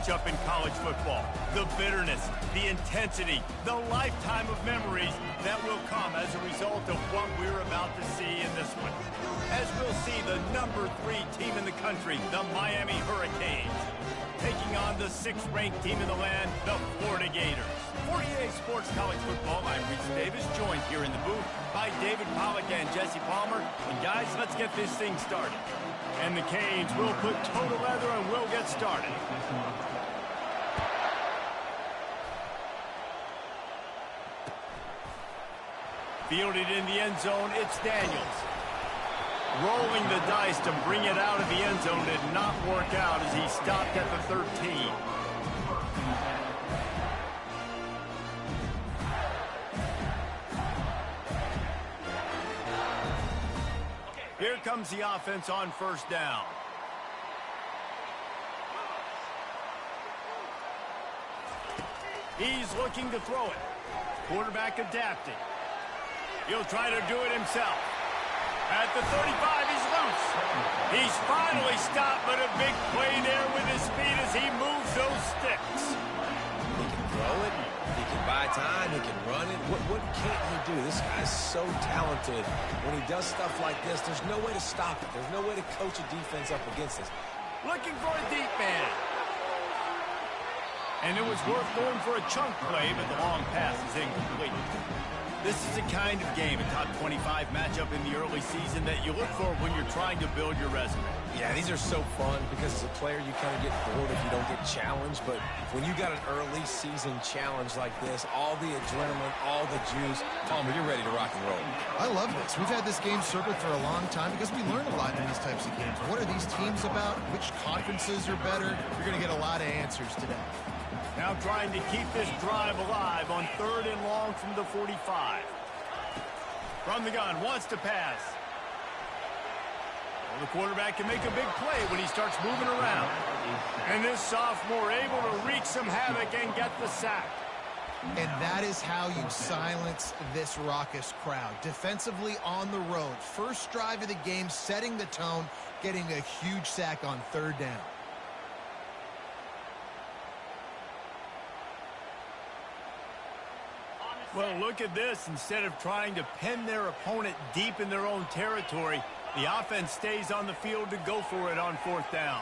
matchup in college football. The bitterness, the intensity, the lifetime of memories that will come as a result of what we're about to see in this one. As we'll see the number 3 team in the country, the Miami Hurricanes, taking on the 6th-ranked team in the land, the Florida Gators. For EA Sports College Football, I'm Reese Davis, joined here in the booth by David Pollack and Jesse Palmer. And guys, let's get this thing started. And the Canes will put total leather and we'll get started. Fielded in the end zone, it's Daniels. Rolling the dice to bring it out of the end zone did not work out as he stopped at the 13. Here comes the offense on first down. He's looking to throw it. Quarterback adapting. He'll try to do it himself. At the 35, he's loose. He's finally stopped, but a big play there with his speed as he moves those sticks. He can throw it. He can buy time. He can run it. What can't he do? This guy's so talented. When he does stuff like this, there's no way to stop it. There's no way to coach a defense up against this. Looking for a deep man. And it was worth going for a chunk play, but the long pass is incomplete. This is the kind of game, a top 25 matchup in the early season that you look for when you're trying to build your resume. Yeah, these are so fun because as a player, you kind of get bored if you don't get challenged. But when you got an early season challenge like this, all the adrenaline, all the juice, Palmer, you're ready to rock and roll. I love this. We've had this game circled for a long time because we learn a lot in these types of games. What are these teams about? Which conferences are better? You're going to get a lot of answers today. Now trying to keep this drive alive on 3rd and long from the 45. From the gun, wants to pass. Well, the quarterback can make a big play when he starts moving around. And this sophomore able to wreak some havoc and get the sack. And that is how you silence this raucous crowd. Defensively on the road. First drive of the game, setting the tone, getting a huge sack on 3rd down. Well, look at this. Instead of trying to pin their opponent deep in their own territory, the offense stays on the field to go for it on 4th down.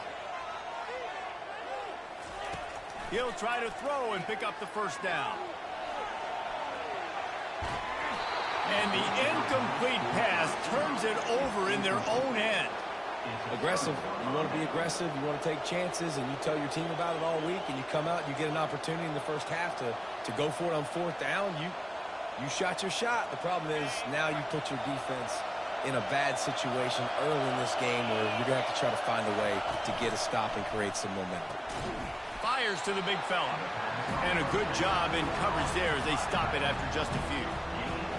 He'll try to throw and pick up the first down. And the incomplete pass turns it over in their own end. Aggressive. You want to be aggressive. You want to take chances, and you tell your team about it all week, and you come out and you get an opportunity in the first half to go for it on 4th down. You shot your shot. The problem is now you put your defense in a bad situation early in this game where you're going to have to try to find a way to get a stop and create some momentum. Fires to the big fella. And a good job in coverage there as they stop it after just a few.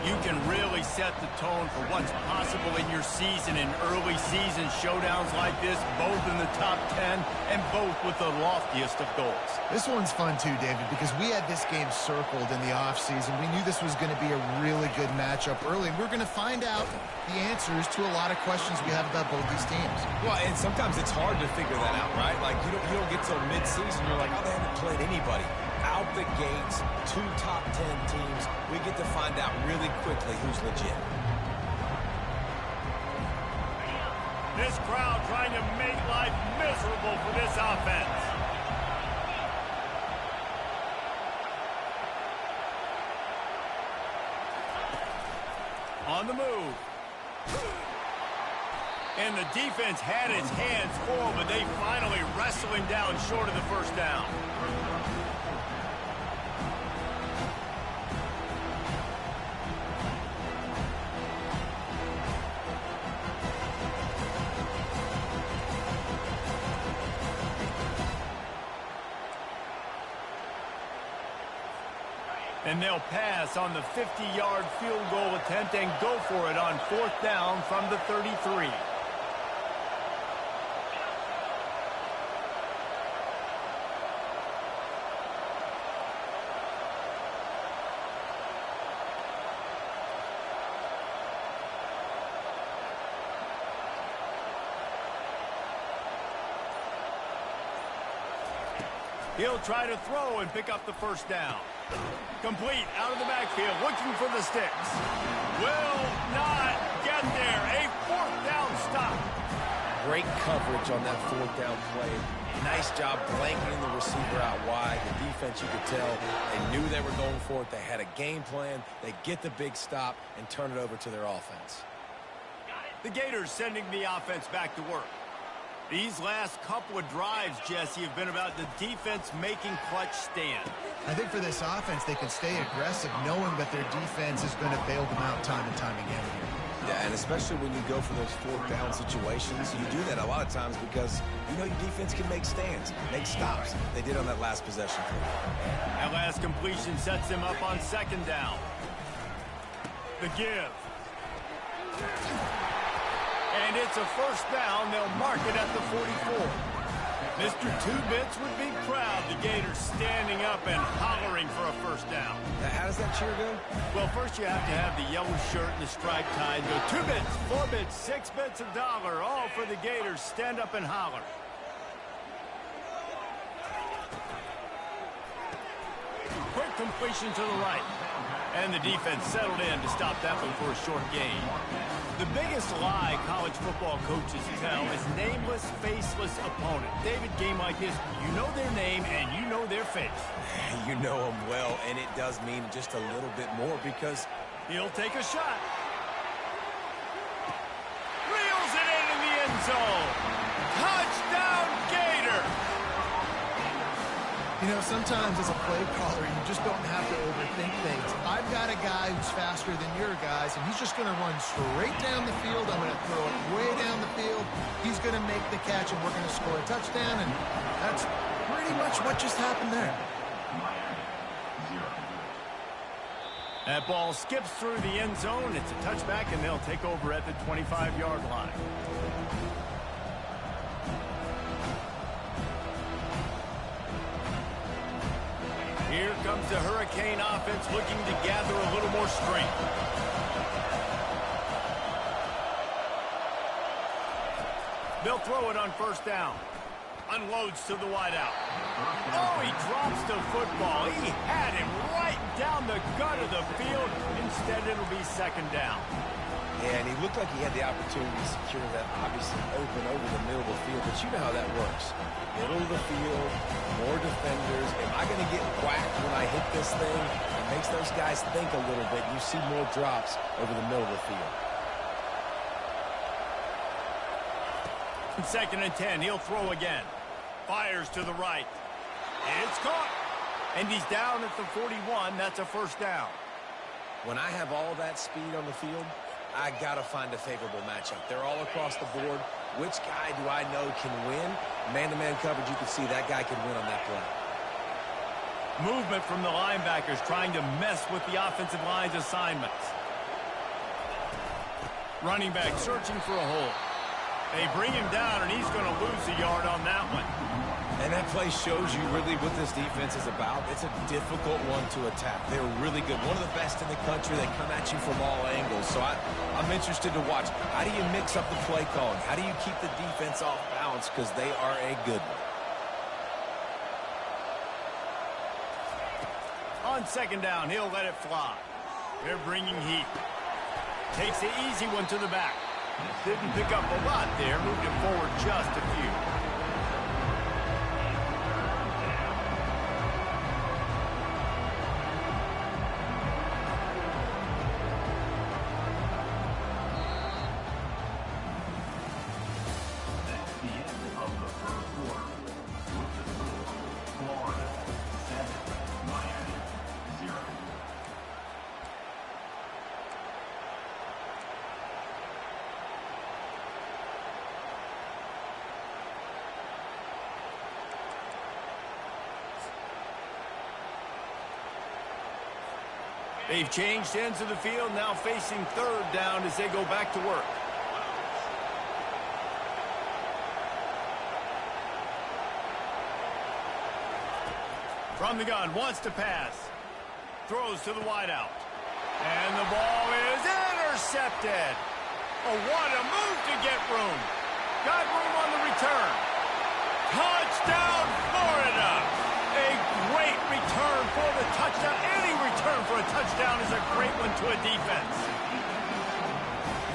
You can really set the tone for what's possible in your season in early season showdowns like this, both in the top 10 and both with the loftiest of goals. This one's fun too, David, because we had this game circled in the offseason. We knew this was going to be a really good matchup early, and we're going to find out the answers to a lot of questions we have about both these teams. Well, and sometimes it's hard to figure that out, right? Like, you don't get till mid-season, you're like, oh, they haven't played anybody. Out the gates, 2 top 10 teams, we get to find out really quickly who's legit. This crowd trying to make life miserable for this offense. On the move. And the defense had its hands full, but they finally wrestle him down short of the first down. And they'll pass on the 50-yard field goal attempt and go for it on 4th down from the 33. He'll try to throw and pick up the first down. Complete out of the backfield, looking for the sticks. Will not get there. A fourth down stop. Great coverage on that fourth down play. Nice job blanketing the receiver out wide. The defense, you could tell, they knew they were going for it. They had a game plan. They get the big stop and turn it over to their offense. The Gators sending the offense back to work. These last couple of drives, Jesse, have been about the defense making clutch stand. I think for this offense, they can stay aggressive knowing that their defense is going to bail them out time and time again here. Yeah, and especially when you go for those fourth down situations, you do that a lot of times because you know your defense can make stands, make stops. They did on that last possession. That last completion sets them up on second down. The give. And it's a first down. They'll mark it at the 44. Mr. Two-Bits would be proud. The Gators standing up and hollering for a first down. Now, how does that cheer go? Well, first you have to have the yellow shirt and the striped tie. Go 2 bits, 4 bits, 6 bits, $1. All for the Gators. Stand up and holler. Quick completion to the right. And the defense settled in to stop that one for a short gain. The biggest lie college football coaches tell is nameless, faceless opponent. David, game like this, you know their name and you know their face. You know them well, and it does mean just a little bit more because he'll take a shot. Reels it in the end zone. Touchdown, Gator! You know, sometimes as a play caller, you just don't have to overthink things. I've got a guy who's faster than your guys, and he's just going to run straight down the field. I'm going to throw it way down the field. He's going to make the catch, and we're going to score a touchdown, and that's pretty much what just happened there. That ball skips through the end zone. It's a touchback, and they'll take over at the 25-yard line. Here comes the Hurricane offense looking to gather a little more strength. They'll throw it on first down. Unloads to the wideout. Oh, he drops the football. He had him right down the gut of the field. Instead, it'll be second down. Yeah, and he looked like he had the opportunity to secure that, obviously open over the middle of the field, but you know how that works. Middle of the field, more defenders. Am I going to get whacked when I hit this thing? It makes those guys think a little bit. You see more drops over the middle of the field. Second and 10, he'll throw again. Fires to the right. It's caught. And he's down at the 41. That's a first down. When I have all that speed on the field, I got to find a favorable matchup. They're all across the board. Which guy do I know can win? Man-to-man coverage, you can see that guy can win on that play. Movement from the linebackers trying to mess with the offensive line's assignments. Running back searching for a hole. They bring him down, and he's going to lose a yard on that one. And that play shows you really what this defense is about. It's a difficult one to attack. They're really good. One of the best in the country. They come at you from all angles. So I'm interested to watch. How do you mix up the play calling? How do you keep the defense off balance? Because they are a good one. On second down, he'll let it fly. They're bringing heat. Takes the easy one to the back. Didn't pick up a lot there. Moved it forward just a few. They've changed ends of the field, now facing third down as they go back to work. From the gun, wants to pass. Throws to the wideout. And the ball is intercepted. Oh, what a move to get room. Got room on the return. Touchdown, Florida. touchdown is a great one to a defense.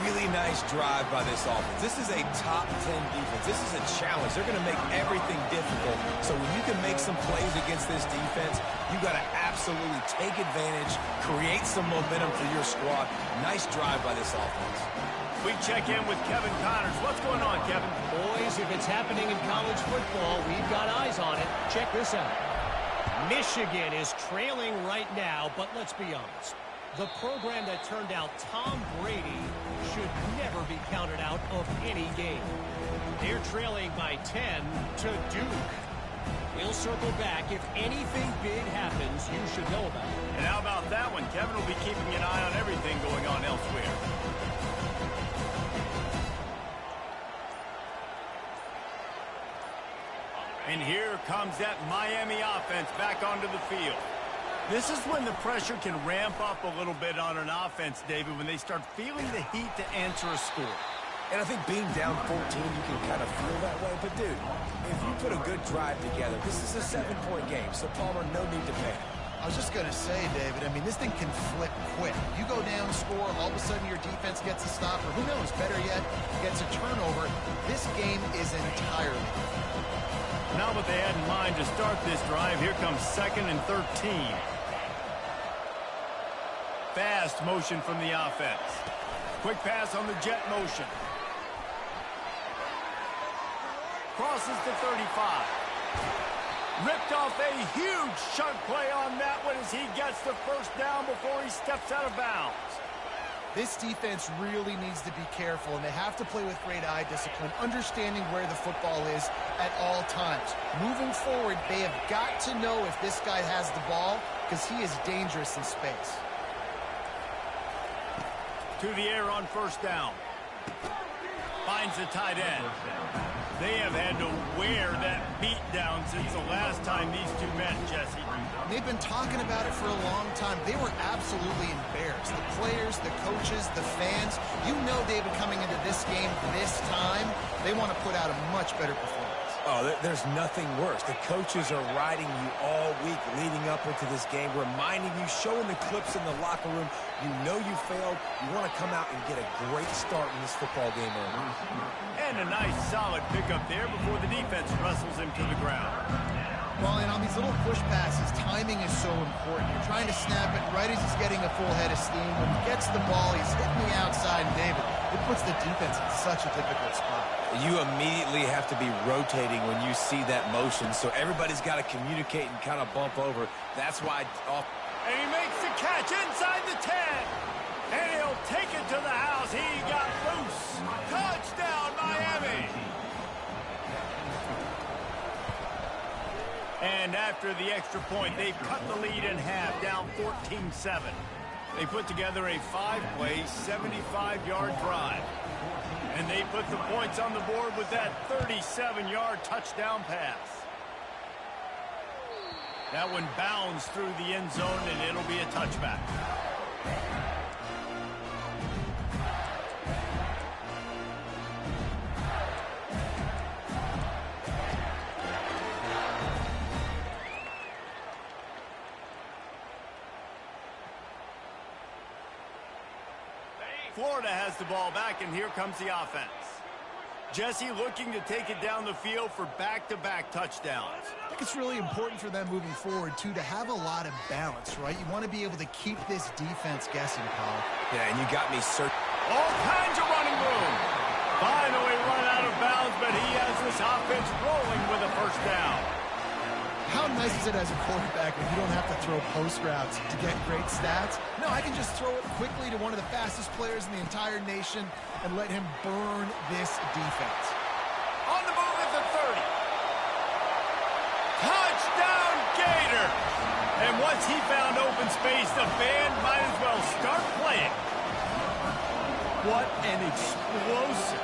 Really nice drive by this offense. This is a top 10 defense. This is a challenge. They're going to make everything difficult. So when you can make some plays against this defense, you got to absolutely take advantage, create some momentum for your squad. Nice drive by this offense. We check in with Kevin Connors. What's going on, Kevin? Boys, if it's happening in college football, we've got eyes on it. Check this out. Michigan is trailing right now, but let's be honest. The program that turned out Tom Brady should never be counted out of any game. They're trailing by 10 to Duke. We'll circle back. If anything big happens, you should know about it. And how about that one? Kevin will be keeping an eye on everything going on elsewhere. And here comes that Miami offense back onto the field. This is when the pressure can ramp up a little bit on an offense, David, when they start feeling the heat to answer a score. And I think being down 14, you can kind of feel that way. But, dude, if you put a good drive together, this is a 7-point game. So, Palmer, no need to panic. I was just going to say, David, I mean, this thing can flip quick. You go down, score, all of a sudden your defense gets a stop, or who knows, better yet, gets a turnover. This game is entirely different. Not what they had in mind to start this drive. Here comes 2nd and 13. Fast motion from the offense. Quick pass on the jet motion. Crosses to 35. Ripped off a huge chunk play on that one as he gets the first down before he steps out of bounds. This defense really needs to be careful, and they have to play with great eye discipline, understanding where the football is at all times. Moving forward, they have got to know if this guy has the ball, because he is dangerous in space. To the air on first down. Finds the tight end. They have had to wear that beat down since the last time these two met, Jesse. They've been talking about it for a long time. They were absolutely embarrassed. The players, the coaches, the fans. You know, David, coming into this game this time, they want to put out a much better performance. Oh, there's nothing worse. The coaches are riding you all week leading up into this game, reminding you, showing the clips in the locker room. You know you failed. You want to come out and get a great start in this football game early. And a nice solid pickup there before the defense wrestles him to the ground. Well, and on these little push passes, timing is so important. You're trying to snap it right as he's getting a full head of steam. When he gets the ball, he's hitting the outside, and David, it puts the defense in such a difficult spot. You immediately have to be rotating when you see that motion, so everybody's got to communicate and kind of bump over. That's why... And he makes the catch inside the 10. And he'll take it to the house. He got loose. Touchdown, Miami. And after the extra point, they've cut the lead in half, down 14-7. They put together a 5-play, 75-yard drive. And they put the points on the board with that 37-yard touchdown pass. That one bounds through the end zone, and it'll be a touchback. Florida has the ball back, and here comes the offense. Jesse looking to take it down the field for back-to-back touchdowns. I think it's really important for them moving forward, too, to have a lot of balance, right? You want to be able to keep this defense guessing, Paul. Yeah, and you got me certain. All kinds of running room. Finally run out of bounds, but he has this offense rolling with a first down. How nice is it as a quarterback when you don't have to throw post routes to get great stats? No, I can just throw it quickly to one of the fastest players in the entire nation and let him burn this defense. On the move at the 30. Touchdown, Gator! And once he found open space, the band might as well start playing. What an explosive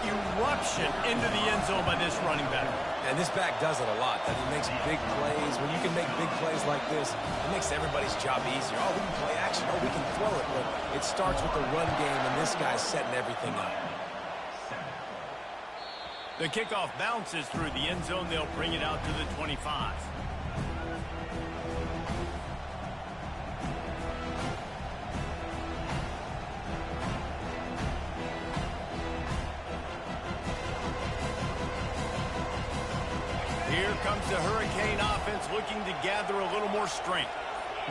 eruption into the end zone by this running back. And this back does it a lot. That he makes big plays. When you can make big plays like this, it makes everybody's job easier. Oh, we can play action. Oh, we can throw it. But it starts with the run game, and this guy's setting everything up. The kickoff bounces through the end zone. They'll bring it out to the 25. the Hurricane offense looking to gather a little more strength.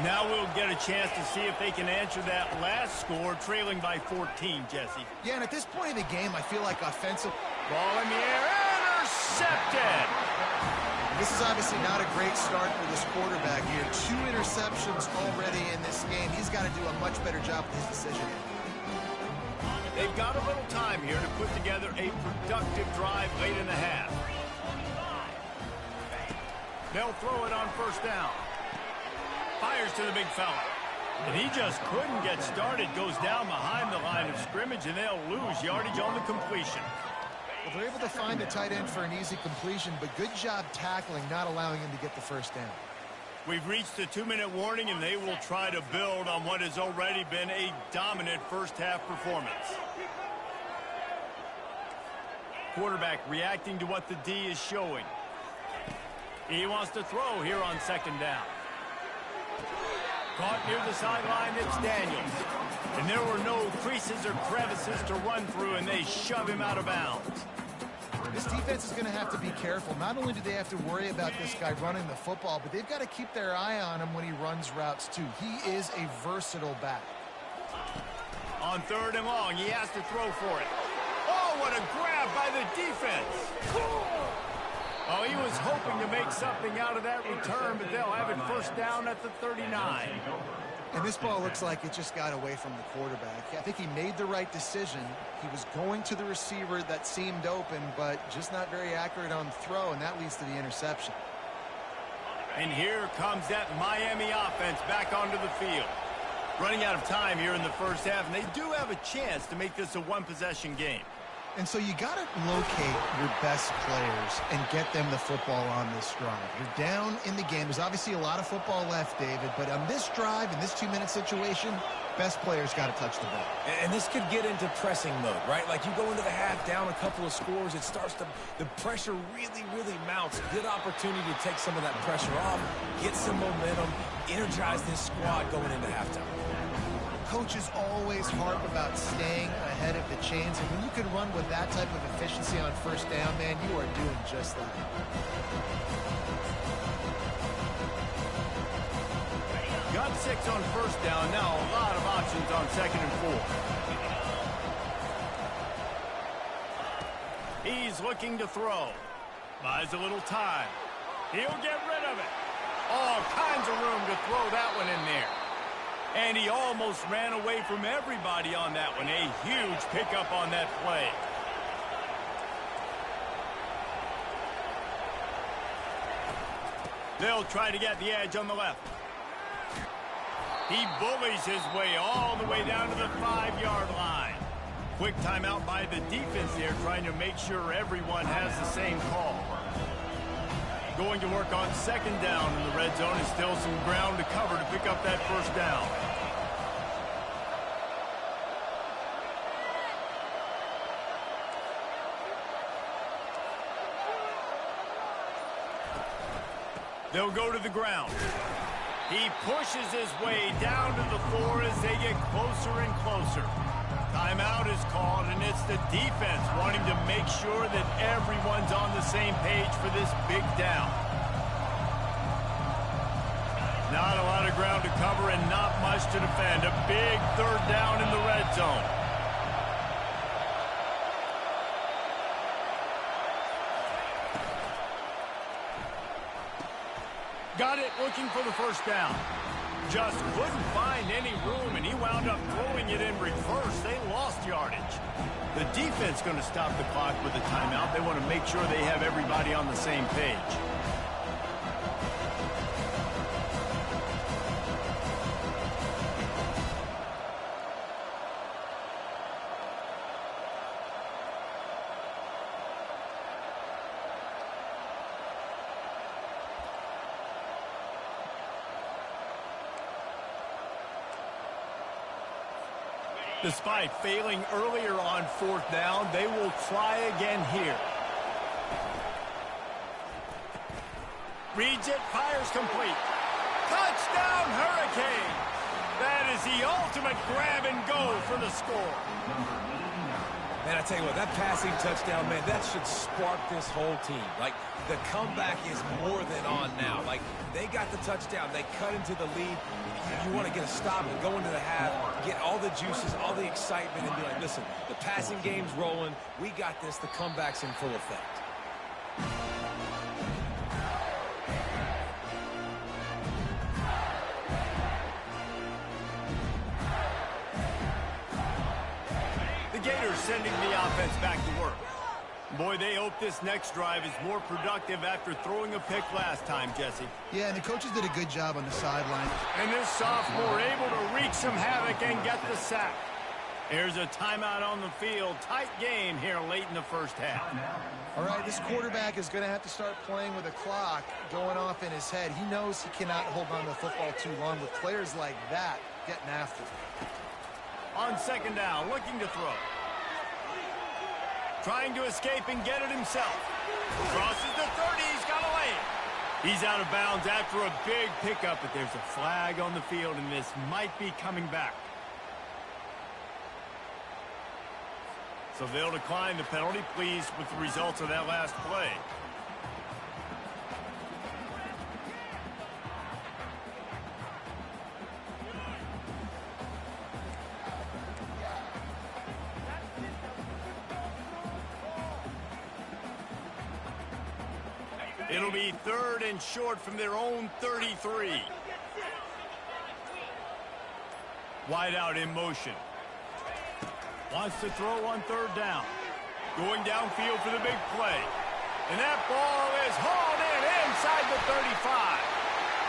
Now we'll get a chance to see if they can answer that last score, trailing by 14, Jesse. Yeah, and at this point in the game, I feel like offensive... Ball in the air, intercepted! This is obviously not a great start for this quarterback here. 2 interceptions already in this game. He's got to do a much better job with his decision. They've got a little time here to put together a productive drive late in the half. They'll throw it on first down. Fires to the big fella. And he just couldn't get started. Goes down behind the line of scrimmage, and they'll lose yardage on the completion. Well, they're able to find the tight end for an easy completion, but good job tackling, not allowing him to get the first down. We've reached the 2-minute warning, and they will try to build on what has already been a dominant first-half performance. Quarterback reacting to what the D is showing. He wants to throw here on second down. Caught near the sideline, it's Daniels. And there were no creases or crevices to run through, and they shove him out of bounds. This defense is going to have to be careful. Not only do they have to worry about this guy running the football, but they've got to keep their eye on him when he runs routes, too. He is a versatile back. On 3rd and long, he has to throw for it. Oh, what a grab by the defense. Oh, he was hoping to make something out of that return, but they'll have it first down at the 39. And this ball looks like it just got away from the quarterback. I think he made the right decision. He was going to the receiver that seemed open, but just not very accurate on the throw, and that leads to the interception. And here comes that Miami offense back onto the field. Running out of time here in the first half, and they do have a chance to make this a one-possession game. And so you got to locate your best players and get them the football on this drive. You're down in the game. There's obviously a lot of football left, David, but on this drive, in this 2-minute situation, best players got to touch the ball. And this could get into pressing mode, right? Like you go into the half down a couple of scores, it starts to, the pressure really, really mounts. Good opportunity to take some of that pressure off, get some momentum, energize this squad going into halftime. Coaches always harp about staying ahead of the chains, and when you can run with that type of efficiency on first down, man, you are doing just that. Got 6 on first down, now a lot of options on 2nd and 4. He's looking to throw. Buys a little time. He'll get rid of it. All kinds of room to throw that one in there. And he almost ran away from everybody on that one. A huge pickup on that play. They'll try to get the edge on the left. He bullies his way all the way down to the 5-yard line. Quick timeout by the defense there, trying to make sure everyone has the same call. Going to work on 2nd down in the red zone, and still some ground to cover to pick up that first down. They'll go to the ground. He pushes his way down to the 4 as they get closer and closer. Timeout is called, and it's the defense wanting to make sure that everyone's on the same page for this big down. Not a lot of ground to cover and not much to defend. A big 3rd down in the red zone. Got it, looking for the first down. Just couldn't find any room, and he wound up throwing it in reverse. They lost yardage. The defense going to stop the clock with a timeout. They want to make sure they have everybody on the same page. Despite failing earlier on 4th down, they will try again here. Reads it, fires complete. Touchdown, Hurricane! That is the ultimate grab and go for the score. Man, I tell you what, that passing touchdown, man, that should spark this whole team. Like, the comeback is more than on now. Like, they got the touchdown. They cut into the lead. You want to get a stop and go into the half, get all the juices, all the excitement, and be like, listen, the passing game's rolling. We got this. The comeback's in full effect. The Gators sending the offense back to work. Boy, they hope this next drive is more productive after throwing a pick last time, Jesse. Yeah, and the coaches did a good job on the sideline. And this sophomore able to wreak some havoc and get the sack. There's a timeout on the field. Tight game here late in the first half. All right, this quarterback is going to have to start playing with a clock going off in his head. He knows he cannot hold on to the football too long with players like that getting after him. On second down, looking to throw. Trying to escape and get it himself. Crosses the 30, he's got a lane. He's out of bounds after a big pickup, but there's a flag on the field, and this might be coming back. So they'll decline the penalty, pleased with the results of that last play. It'll be third and short from their own 33. Wide out in motion. Wants to throw on third down. Going downfield for the big play. And that ball is hauled in inside the 35.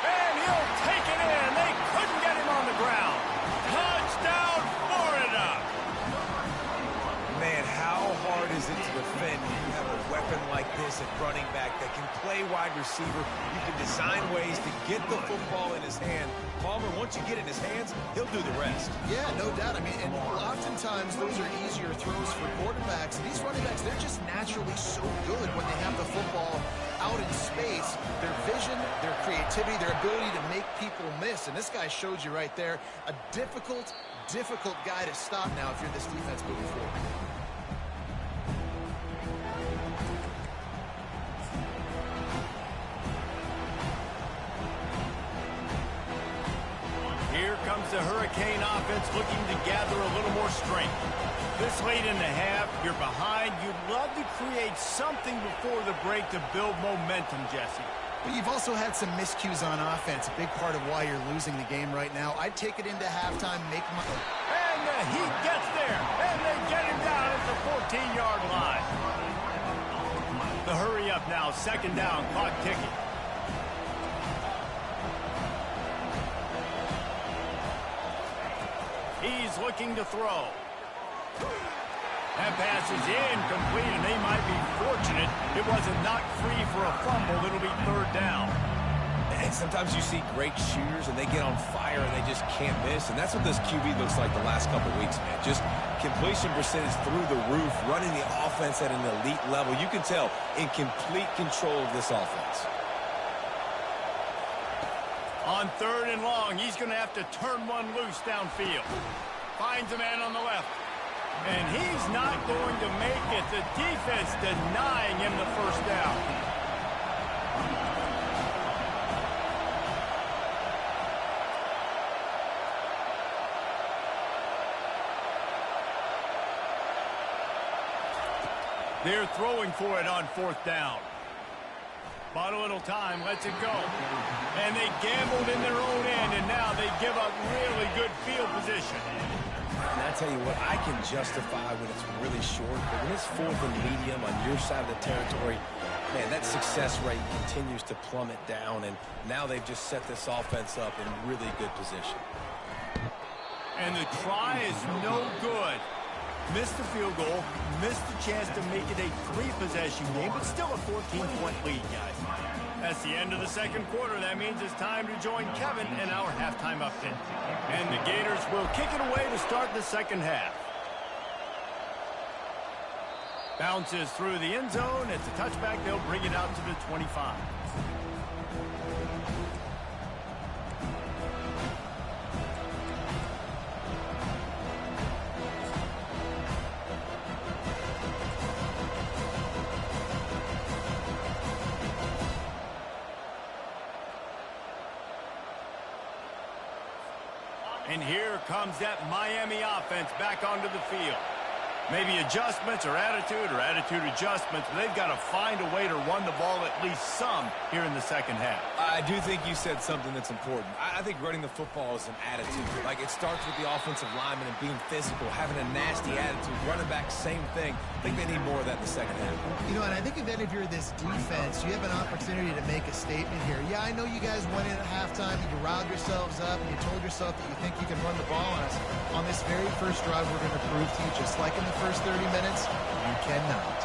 And he'll take it in. They couldn't get him on the ground. Touchdown, Florida. Man, how hard is it to defend when you have a weapon like this at running back that can play wide receiver? You can design ways to get the football in his hand. Palmer, once you get it in his hands, he'll do the rest. Yeah, no doubt. I mean, and oftentimes those are easier throws for quarterbacks. These running backs, they're just naturally so good when they have the football out in space. Their vision, their creativity, their ability to make people miss. And this guy showed you right there, a difficult guy to stop now if you're this defense moving forward. Here comes the Hurricane offense looking to gather a little more strength. This late in the half, you're behind. You'd love to create something before the break to build momentum, Jesse. But you've also had some miscues on offense, a big part of why you're losing the game right now. I'd take it into halftime, make my... And the Heat gets there, and they get him down at the 14-yard line. The hurry up now, second down, clock ticking. He's looking to throw. That pass is incomplete, and they might be fortunate it wasn't knocked free for a fumble. It'll be third down. And sometimes you see great shooters, and they get on fire, and they just can't miss. And that's what this QB looks like the last couple weeks, man. Just completion percentage through the roof, running the offense at an elite level. You can tell in complete control of this offense. On third and long, he's going to have to turn one loose downfield. Finds a man on the left. And he's not going to make it. The defense denying him the first down. They're throwing for it on fourth down. Bought a little time, lets it go. And they gambled in their own end, and now they give up really good field position. And I tell you what, I can justify when it's really short, but when it's fourth and medium on your side of the territory, man, that success rate continues to plummet down, and now they've just set this offense up in really good position. And the try is no good. Missed the field goal, missed the chance to make it a three-possession game, but still a 14-point lead, guys. That's the end of the second quarter. That means it's time to join Kevin in our halftime update. And the Gators will kick it away to start the second half. Bounces through the end zone. It's a touchback. They'll bring it out to the 25. And here comes that Miami offense back onto the field. Maybe adjustments or attitude adjustments, but they've got to find a way to run the ball at least some here in the second half. I do think you said something that's important. I think running the football is an attitude. Like, it starts with the offensive lineman and being physical, having a nasty attitude. Running back, same thing. I think they need more of that in the second half. You know, and I think if you're this defense, you have an opportunity to make a statement here. Yeah, I know you guys went in at halftime and you riled yourselves up and you told yourself that you think you can run the ball on us. On this very first drive, we're going to prove to you, just like in the first 30 minutes, you cannot.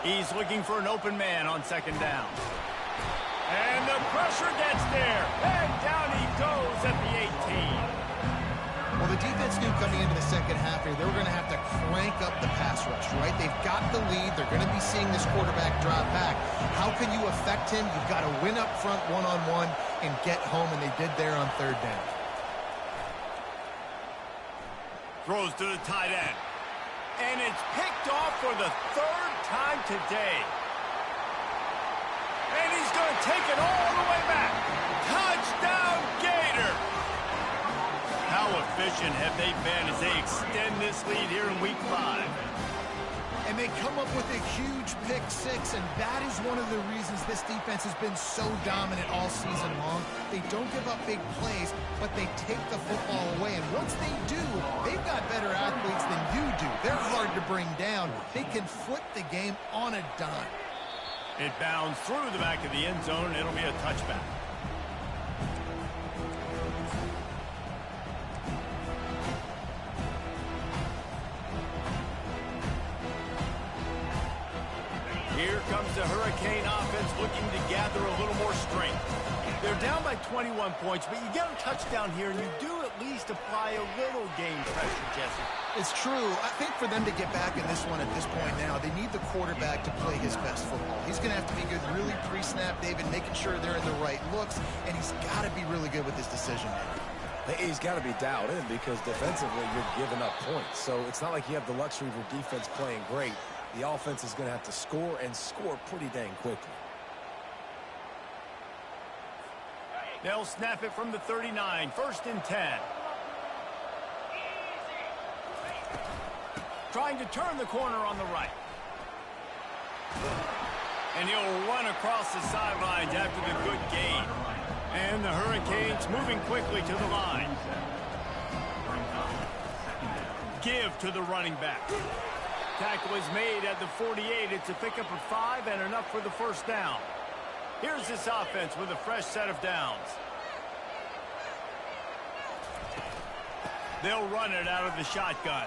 He's looking for an open man on second down. And the pressure gets there. And down he goes at the 18. Well, the defense knew coming into the second half here, they were going to have to crank up the pass rush, right? They've got the lead. They're going to be seeing this quarterback drop back. How can you affect him? You've got to win up front one-on-one and get home, and they did there on third down. Throws to the tight end. And it's picked off for the third time today. And he's going to take it all the way back. Touchdown, Gator! How efficient have they been as they extend this lead here in Week 5? And they come up with a huge pick six, and that is one of the reasons this defense has been so dominant all season long. They don't give up big plays, but they take the football away. And once they do, they've got better athletes than you do. They're hard to bring down. They can flip the game on a dime. It bounds through the back of the end zone, and it'll be a touchback. Here comes the Hurricane offense looking to gather a little more strength. They're down by 21 points, but you get a touchdown here, and you do at least apply a little game pressure, Jesse. It's true. I think for them to get back in this one at this point now, they need the quarterback to play his best football. He's going to have to be good really pre-snap, David, making sure they're in the right looks, and he's got to be really good with his decision making. He's got to be dialed in because defensively you're giving up points. So it's not like you have the luxury of your defense playing great. The offense is going to have to score and score pretty dang quickly. They'll snap it from the 39, 1st and 10. Trying to turn the corner on the right. And he'll run across the sidelines after the good gain. And the Hurricanes moving quickly to the line. Give to the running back. Tackle is made at the 48. It's a pickup of 5 and enough for the first down. Here's this offense with a fresh set of downs. They'll run it out of the shotgun.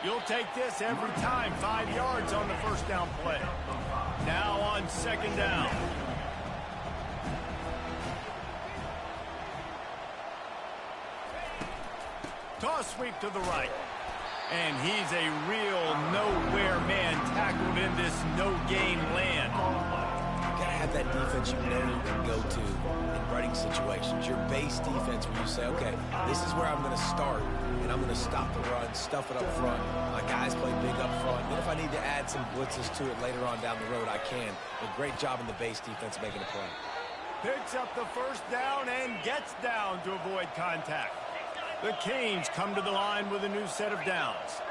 You'll take this every time. 5 yards on the first down play. Now on second down. Toss sweep to the right. And he's a real nowhere man tackled in this no-gain land. You gotta have that defense you know you can go to in running situations. Your base defense where you say, okay, this is where I'm going to start, and I'm going to stop the run, stuff it up front. My guys play big up front. Then if I need to add some blitzes to it later on down the road, I can. A great job in the base defense making a play. Picks up the first down and gets down to avoid contact. The Canes come to the line with a new set of downs.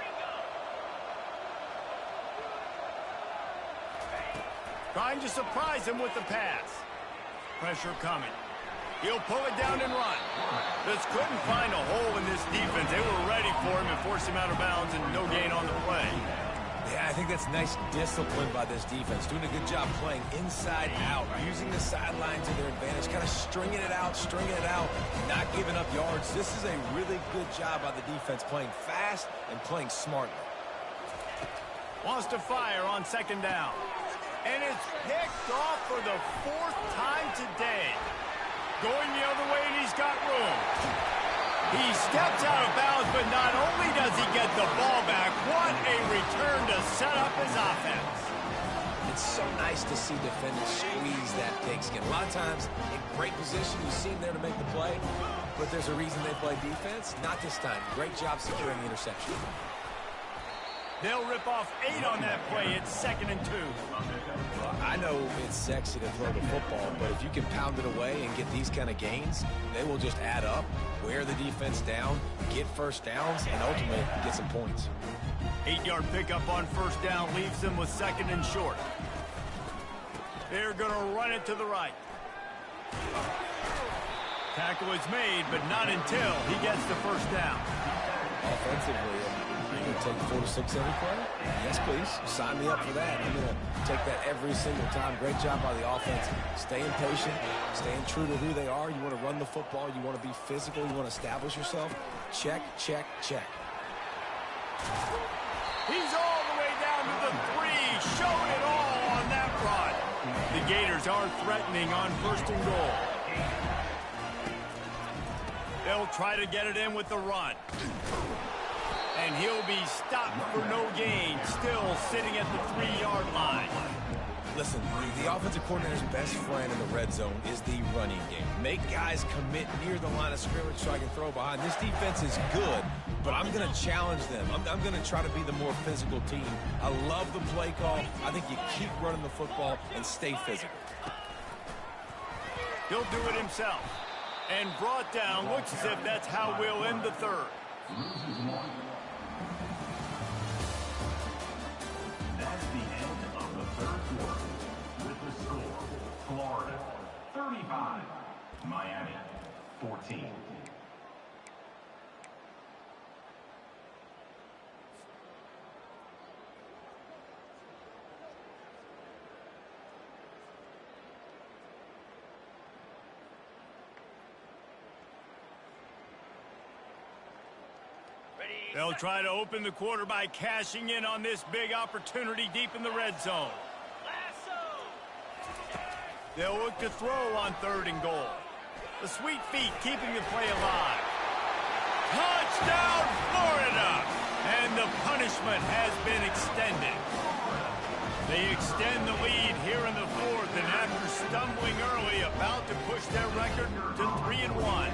Trying to surprise him with the pass. Pressure coming. He'll pull it down and run. Just couldn't find a hole in this defense. They were ready for him and forced him out of bounds and no gain on the play. Yeah, I think that's nice discipline by this defense. Doing a good job playing inside out, using the sideline to their advantage, kind of stringing it out, not giving up yards. This is a really good job by the defense, playing fast and playing smartly. Wants to fire on second down. And it's picked off for the 4th time today. Going the other way, and he's got room. He steps out of bounds, but not only does he get the ball back, what a return to set up his offense. It's so nice to see defenders squeeze that pigskin. A lot of times, in great position, you see them there to make the play, but there's a reason they play defense. Not this time. Great job securing the interception. They'll rip off 8 on that play. It's 2nd and 2. I know it's sexy to throw the football, but if you can pound it away and get these kind of gains, they will just add up, wear the defense down, get first downs, and ultimately get some points. 8-yard pickup on first down leaves them with 2nd and short. They're going to run it to the right. Tackle is made, but not until he gets the first down. Offensively, are you going to take 4 to 6 every play? Yes, please. Sign me up for that. I'm going to take that every single time. Great job by the offense. Staying patient, staying true to who they are. You want to run the football. You want to be physical. You want to establish yourself. Check, check, check. He's all the way down to the 3. Showed it all on that run. The Gators are threatening on 1st and goal. They'll try to get it in with the run. And he'll be stopped for no gain, still sitting at the 3-yard line. Listen, the offensive coordinator's best friend in the red zone is the running game. Make guys commit near the line of scrimmage so I can throw behind. This defense is good, but I'm going to challenge them. I'm going to try to be the more physical team. I love the play call. I think you keep running the football and stay physical. He'll do it himself. And brought down. Looks as if that's how we'll end the 3rd. That's the end of the 3rd quarter. With the score, Florida 35, Miami 14. They'll try to open the quarter by cashing in on this big opportunity deep in the red zone. They'll look to throw on 3rd and goal. The sweet feet keeping the play alive. Touchdown, Florida! And the punishment has been extended. They extend the lead here in the 4th, and after stumbling early, about to push their record to 3-1.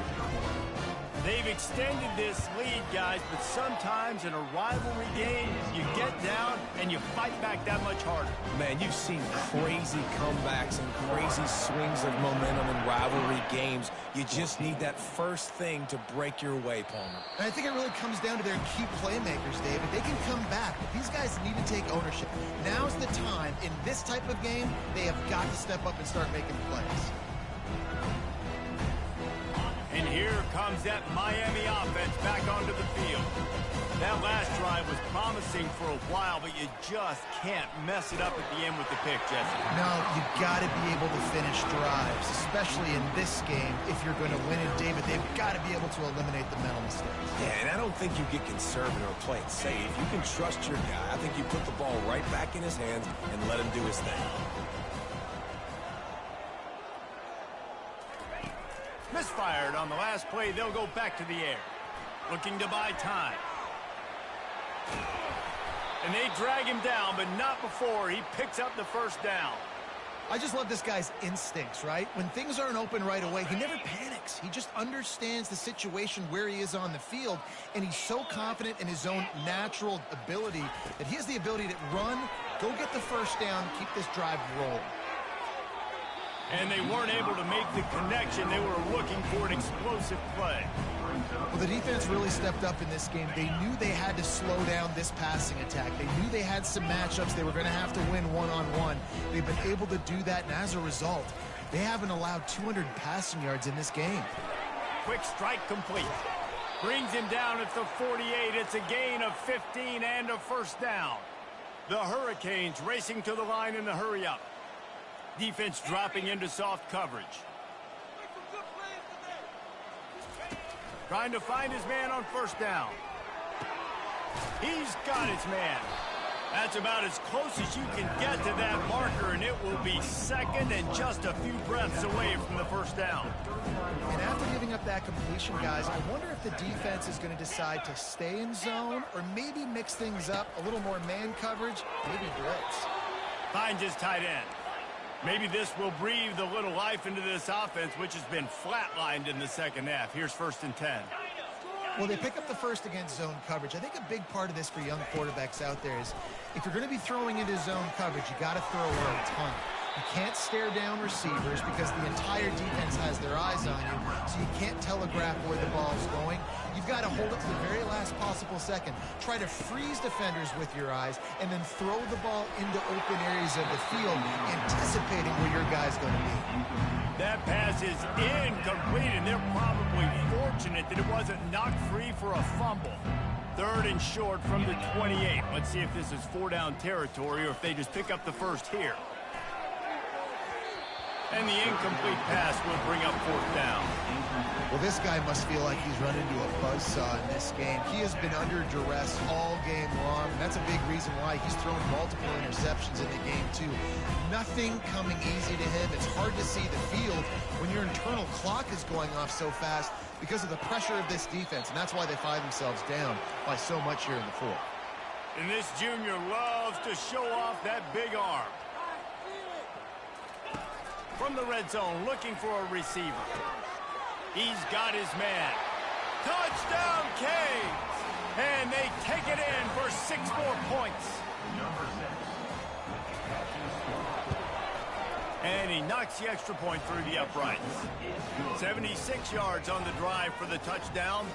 They've extended this lead, guys, but sometimes in a rivalry game, you get down and you fight back that much harder. Man, you've seen crazy comebacks and crazy swings of momentum in rivalry games. You just need that first thing to break your way, Palmer. And I think it really comes down to their key playmakers, David. They can come back, but these guys need to take ownership. Now's the time. In this type of game, they have got to step up and start making plays. And here comes that Miami offense back onto the field. That last drive was promising for a while, but you just can't mess it up at the end with the pick, Jesse. No, you got to be able to finish drives, especially in this game. If you're going to win it, David, they've got to be able to eliminate the mental mistakes. Yeah, and I don't think you get conservative or play it safe. You can trust your guy. I think you put the ball right back in his hands and let him do his thing. Misfired on the last play. They'll go back to the air. Looking to buy time. And they drag him down, but not before he picks up the first down. I just love this guy's instincts, right? When things aren't open right away, he never panics. He just understands the situation where he is on the field, and he's so confident in his own natural ability that he has the ability to run, go get the first down, keep this drive rolling. And they weren't able to make the connection. They were looking for an explosive play. Well, the defense really stepped up in this game. They knew they had to slow down this passing attack. They knew they had some matchups they were going to have to win one-on-one. They've been able to do that, and as a result, they haven't allowed 200 passing yards in this game. Quick strike complete. Brings him down at the 48. It's a gain of 15 and a first down. The Hurricanes racing to the line in the hurry-up. Defense dropping into soft coverage. Trying to find his man on first down. He's got his man. That's about as close as you can get to that marker, and it will be second and just a few breaths away from the first down. And after giving up that completion, guys, I wonder if the defense is going to decide to stay in zone or maybe mix things up, a little more man coverage, maybe blitz. Finds his tight end. Maybe this will breathe a little life into this offense, which has been flatlined in the second half. Here's 1st and 10. Well, they pick up the first against zone coverage. I think a big part of this for young quarterbacks out there is if you're going to be throwing into zone coverage, you got to throw away a ton. You can't stare down receivers because the entire defense has their eyes on you, so you can't telegraph where the ball's going. You've got to hold it to the very last possible second. Try to freeze defenders with your eyes and then throw the ball into open areas of the field, anticipating where your guy's going to be. That pass is incomplete, and they're probably fortunate that it wasn't knocked free for a fumble. 3rd and short from the 28. Let's see if this is 4-down territory or if they just pick up the first here. And the incomplete pass will bring up 4th down. Well, this guy must feel like he's run into a buzzsaw in this game. He has been under duress all game long, and that's a big reason why he's thrown multiple interceptions in the game, too. Nothing coming easy to him. It's hard to see the field when your internal clock is going off so fast because of the pressure of this defense, and that's why they find themselves down by so much here in the 4th. And this junior loves to show off that big arm. From the red zone, looking for a receiver. He's got his man. Touchdown, Canes! And they take it in for 6 more points. And he knocks the extra point through the uprights. 76 yards on the drive for the touchdown.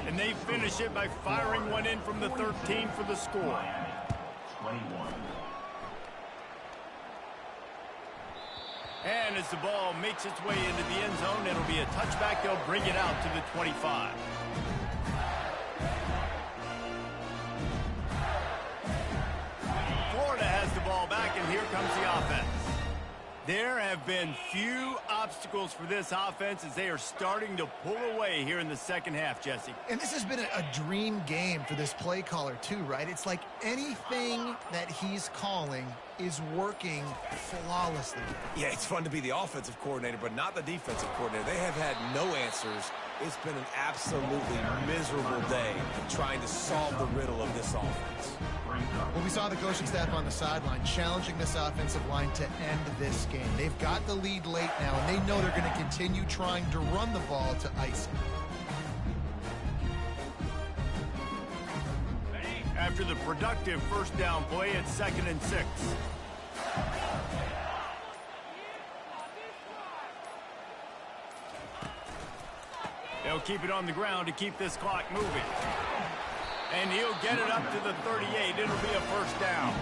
And they finish it by firing one in from the 13 for the score. 21. And as the ball makes its way into the end zone, it'll be a touchback. They'll bring it out to the 25. Florida has the ball back, and here comes the offense. There have been few obstacles for this offense as they are starting to pull away here in the second half, Jesse. And this has been a dream game for this play caller, too, right? It's like anything that he's calling is working flawlessly. Yeah, it's fun to be the offensive coordinator, but not the defensive coordinator. They have had no answers. It's been an absolutely miserable day trying to solve the riddle of this offense. Well, we saw the coaching staff on the sideline challenging this offensive line to end this game. They've got the lead late now, and they know they're going to continue trying to run the ball to ice it. After the productive first down play, it's 2nd and 6. They'll keep it on the ground to keep this clock moving. And he'll get it up to the 38. It'll be a first down.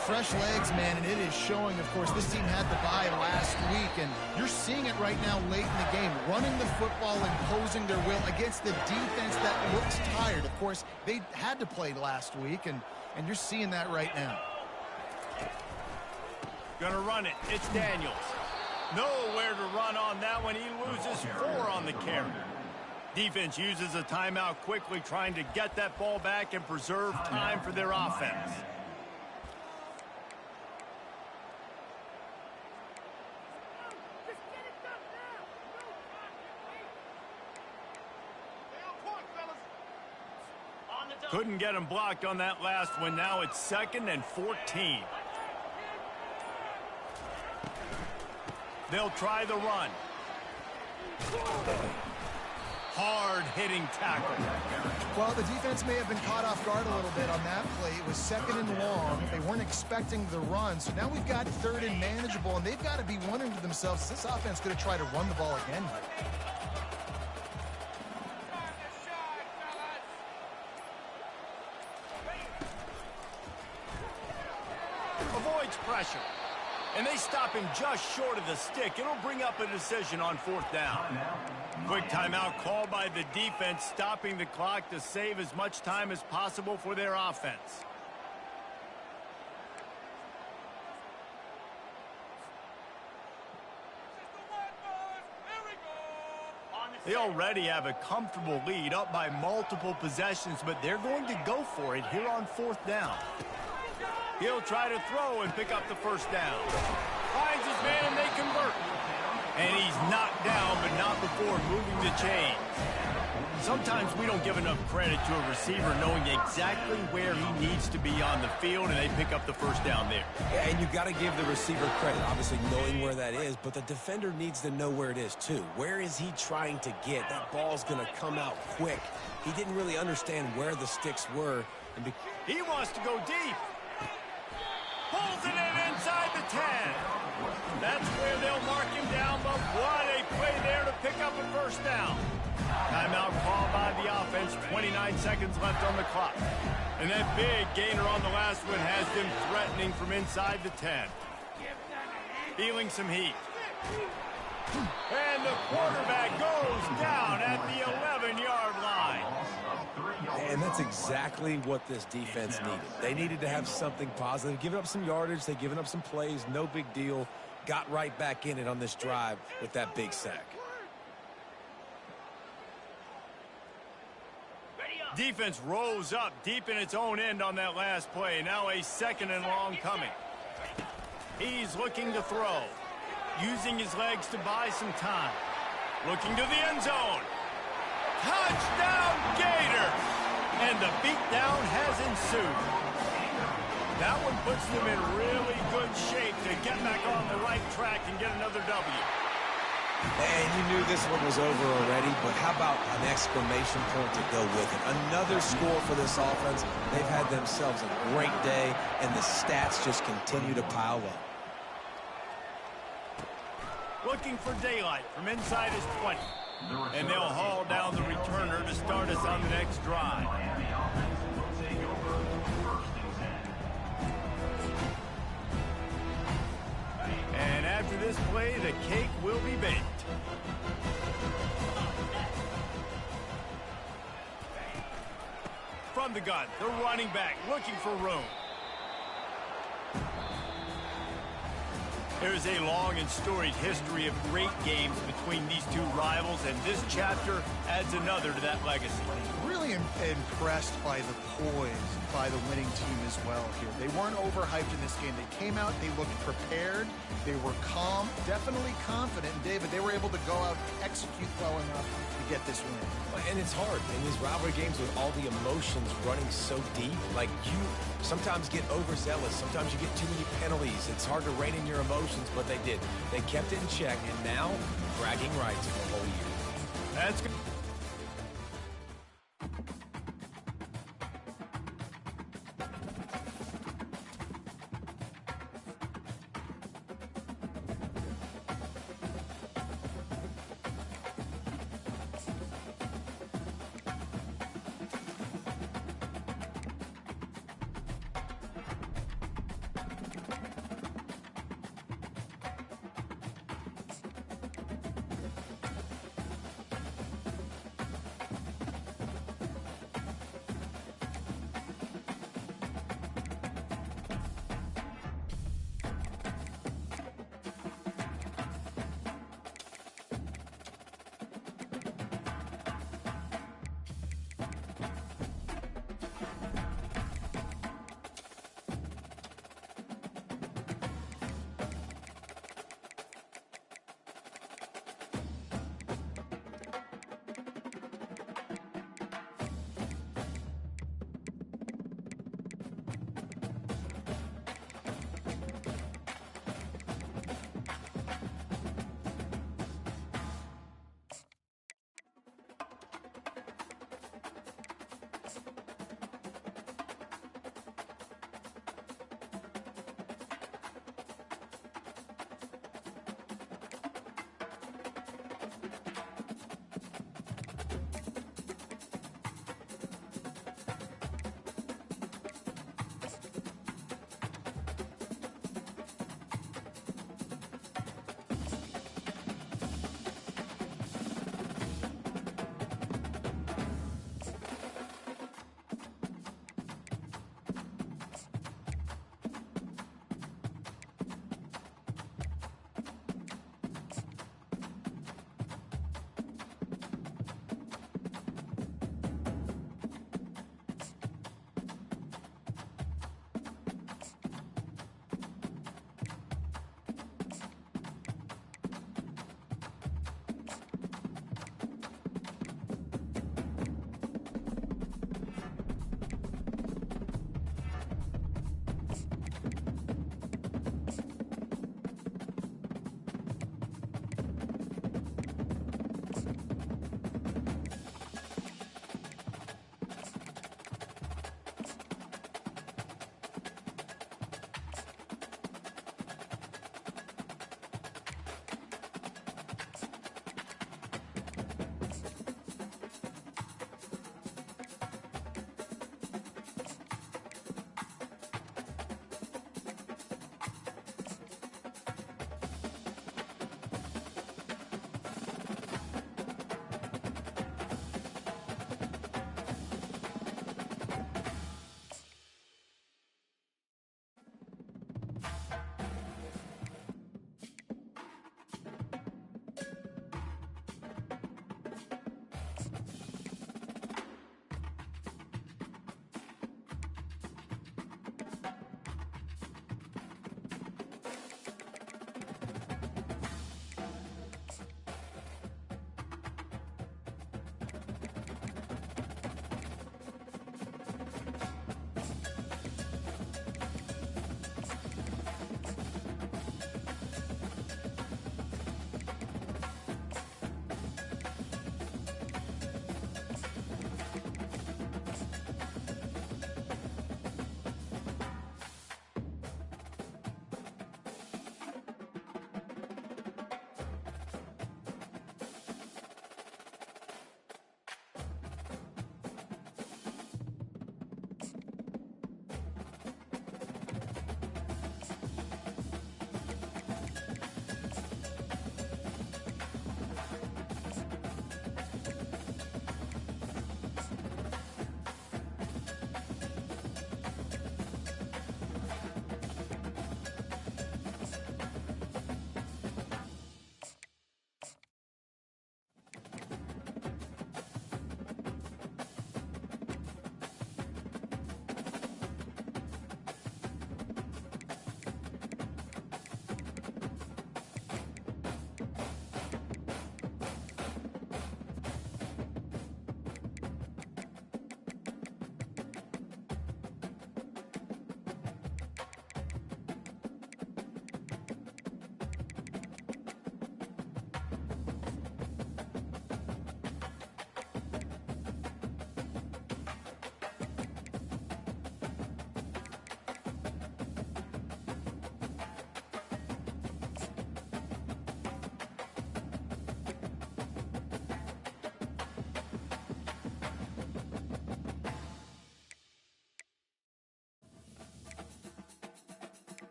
Fresh legs, man, and it is showing, of course, this team had the bye last week, and you're seeing it right now late in the game, running the football, imposing their will against the defense that looks tired. Of course, they had to play last week, and you're seeing that right now. Gonna run it. It's Daniels. Nowhere to run on that one. He loses 4 on the carry. Defense uses a timeout quickly, trying to get that ball back and preserve time for their offense. Couldn't get him blocked on that last one. Now it's 2nd and 14. They'll try the run. Hard-hitting tackle. Well, the defense may have been caught off guard a little bit on that play. It was 2nd and long. They weren't expecting the run. So now we've got 3rd and manageable, and they've got to be wondering to themselves, is this offense going to try to run the ball again here? Avoids pressure. And they stop him just short of the stick. It'll bring up a decision on 4th down. Quick timeout called by the defense, stopping the clock to save as much time as possible for their offense. They already have a comfortable lead, up by multiple possessions, but they're going to go for it here on 4th down. He'll try to throw and pick up the first down. Finds his man and they convert. And he's knocked down, but not before moving the chains. Sometimes we don't give enough credit to a receiver knowing exactly where he needs to be on the field, and they pick up the first down there. Yeah, and you got to give the receiver credit, obviously knowing where that is, but the defender needs to know where it is too. Where is he trying to get? That ball's going to come out quick. He didn't really understand where the sticks were. And he wants to go deep. Pulls it in inside the 10. That's where they'll mark him down, but what a play there to pick up a first down. Timeout called by the offense, 29 seconds left on the clock. And that big gainer on the last one has them threatening from inside the 10. Feeling some heat. And the quarterback goes down at the 11-yard line. And that's exactly what this defense needed. They needed to have something positive. Giving up some yardage, they've given up some plays, no big deal. Got right back in it on this drive with that big sack. Defense rolls up deep in its own end on that last play. Now a 2nd and long coming. He's looking to throw. Using his legs to buy some time. Looking to the end zone. Touchdown Gators! And the beatdown has ensued. That one puts them in really good shape to get back on the right track and get another W. And you knew this one was over already, but how about an exclamation point to go with it? Another score for this offense. They've had themselves a great day, and the stats just continue to pile up. Looking for daylight from inside his 20. And they'll haul down the returner to start us on the next drive. And after this play, the cake will be baked. From the gun, the running back looking for room. There's a long and storied history of great games between these two rivals, and this chapter adds another to that legacy. Really impressed by the poise by the winning team as well here. They weren't overhyped in this game. They came out, they looked prepared, they were calm, definitely confident. And David, they were able to go out and execute well enough to get this win. And it's hard in these rivalry games with all the emotions running so deep. Like, you sometimes get overzealous. Sometimes you get too many penalties. It's hard to rein in your emotions, but they did. They kept it in check, and now bragging rights for the whole year. That's good.